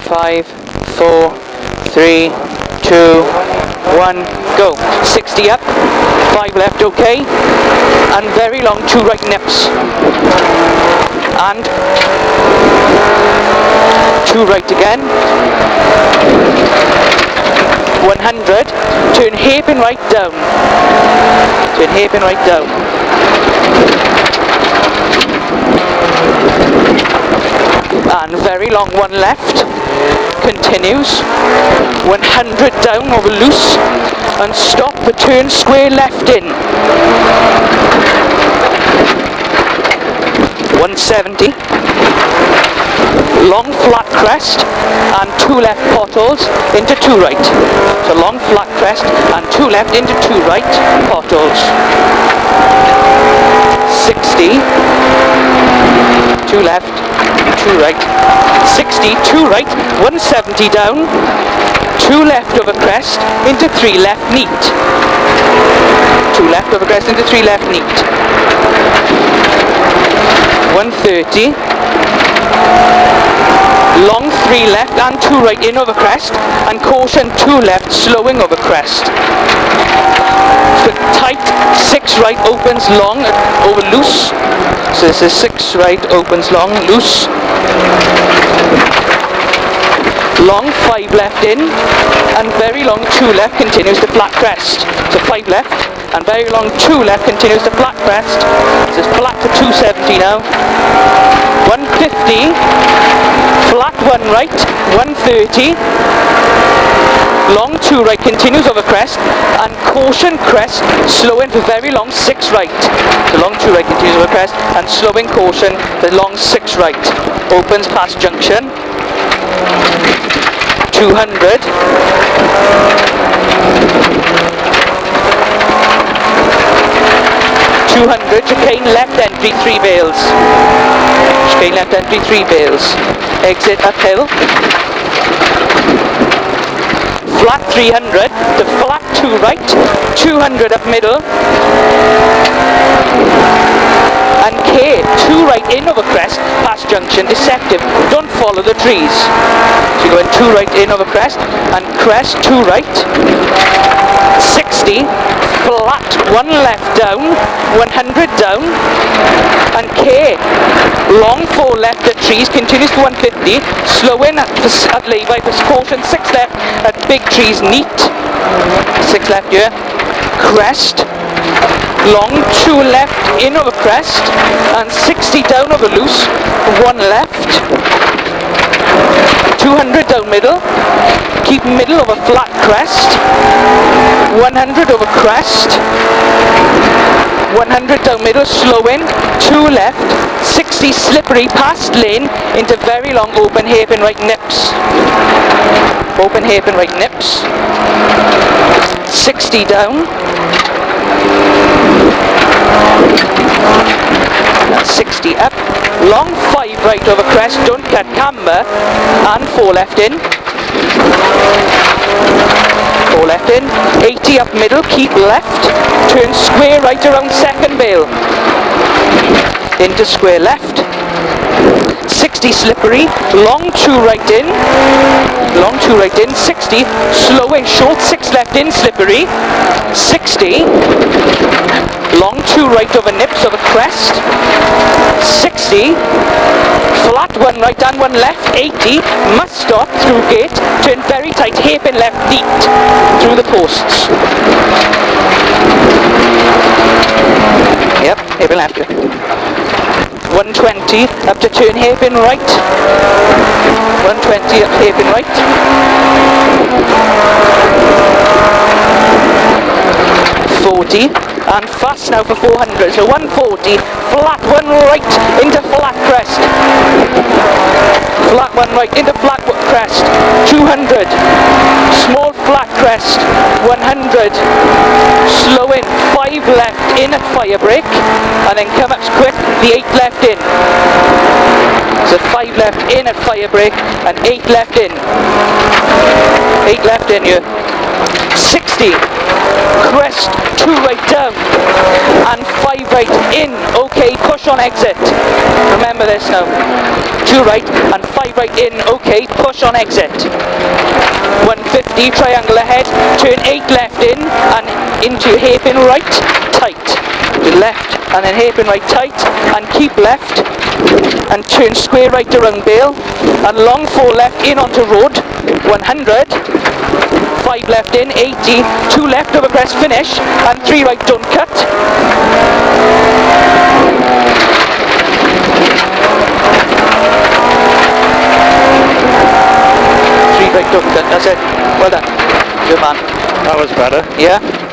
5, 4, 3, 2, 1, go. 60 up, 5 left, okay. And very long 2 right nips. And 2 right again. 100, turn hairpin right down. Turn hairpin right down. And very long 1 left. Continues. 100 down over loose. And stop, but turn square left in. 170. Long flat crest and 2 left potholes into 2 right. So long flat crest and 2 left into 2 right potholes. 60, 2 left, 2 right. 60, 2 right, 170 down, 2 left over crest into 3 left neat. 2 left over crest into 3 left neat. 130. Long 3 left and 2 right in over crest, and caution 2 left slowing over crest. So tight, 6 right opens long over loose. So this is 6 right opens long, loose. Long 5 left in, and very long 2 left continues to flat crest. So 5 left, and very long 2 left continues to flat crest. This is flat to 270 now. 150, flat 1 right, 130. Long 2 right continues over crest, and caution crest, slowing for very long 6 right. So long 2 right continues over crest, and slowing caution for long 6 right. Opens past junction. 200. 200, chicane left entry 3 bales. Chicane left entry 3 bales. Exit uphill. Flat 300 to flat 2 right, 200 up middle. And K, 2 right in over crest, past junction, deceptive. Don't follow the trees. So you go in 2 right in over crest, and crest 2 right. 60, flat 1 left down, 100 down, and K, long 4 left at trees, continues to 150, slow in at lay-by, caution 6 left at big trees, neat. 6 left here. Crest, long 2 left in over crest, and 60 down over loose, 1 left. 200 down middle, keep middle over flat crest, 100 over crest, 100 down middle, slow in, 2 left, 60 slippery past lane into very long open hairpin right nips. Open hairpin right nips. 60 down. That's 60 up. Long 5 right over crest, don't cut camber, and 4 left in. 4 left in. 80 up middle, keep left. Turn square right around second bale. Into square left. 60 slippery, long 2 right in. Long 2 right in. 60, slowing short 6 left in, slippery. 60. Long 2 right over nips over crest. 60. Flat 1 right and 1 left. 80. Must stop through gate. Turn very tight. Hairpin left neat through the posts. Yep, hairpin left. 120 up to turn hairpin right. 120 up hairpin right. 40. And fast now for 400, so 140, flat 1 right into flat crest. Flat 1 right into flat crest. 200, small flat crest. 100, slow in, 5 left in at fire brake, and then come up quick, the 8 left in. So 5 left in at fire brake, and 8 left in. 8 left in here. 60. Crest 2 right down, and 5 right, in, okay, push on exit. Remember this now. 2 right and 5 right in, okay, push on exit. 150, triangle ahead, turn 8 left in and into hairpin right, tight. To left and then hairpin right tight and keep left and turn square right around bail and long 4 left in onto road, 100, 5 left in, 80, 2 left over crest finish and 3 right don't cut. 3 right don't cut, that's it. Well done. Good man. That was better. Yeah?